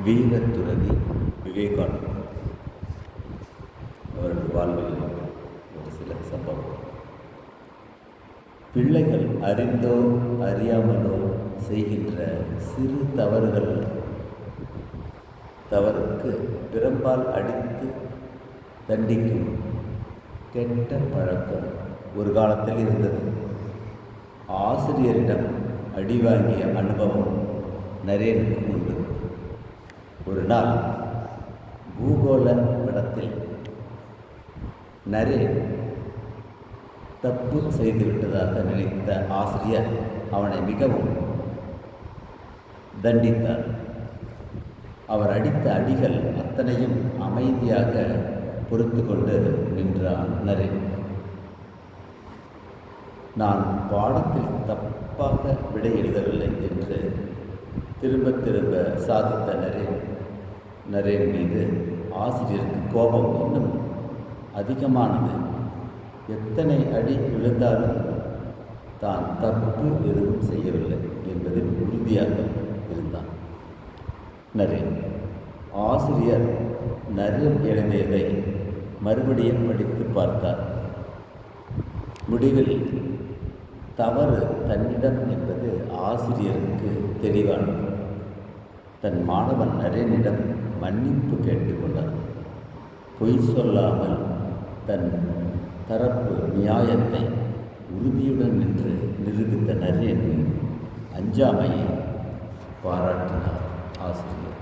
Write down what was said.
வீரத்துறவி விவேகானந்தர் அவரது வாழ்வில் ஒரு சில சம்பவம். பிள்ளைகள் அறிந்தோ அறியாமலோ செய்கின்ற சிறு தவறுக்கு பிறம்பால் அடித்து தண்டிக்கும் கெட்ட பழக்கம் ஒரு காலத்தில் இருந்தது. ஆசிரியரிடம் அடி வாங்கிய அனுபவம் நரேனுக்கும் உண்டு. ஒரு நாள் பூகோள படத்தில் நரேன் தப்பு செய்துவிட்டதாக நினைத்த ஆசிரியர் அவனை மிகவும் தண்டித்தார். அவர் அடித்த அடிகள் அத்தனையும் அமைதியாக பொறுத்து கொண்டு நின்றான் நரேன். நான் பாடத்தில் தப்பாக விடை எழுதவில்லை என்று திரும்ப திரும்ப சாதித்த நரேன் மீது ஆசிரியருக்கு கோபம் இன்னும் அதிகமானது. எத்தனை அடி விழுந்தாலும் தான் தப்பு எதுவும் செய்யவில்லை என்பதில் உறுதியாக இருந்தான் நரேன். ஆசிரியர் நரேன் எழுதியதை மறுபடியும் படித்து பார்த்தார். முடிவில் தவறு தன்னிடம் என்பது ஆசிரியருக்கு தெளிவானது. தன் மாணவன் நரேனிடம் மன்னிப்பு கேட்டுக்கொண்டார். பொய் சொல்லாமல் தன் தரப்பு நியாயத்தை உறுதியுடன் நின்று நிரூபித்த நரேனின் அஞ்சாமையை பாராட்டினார் ஆசிரியர்.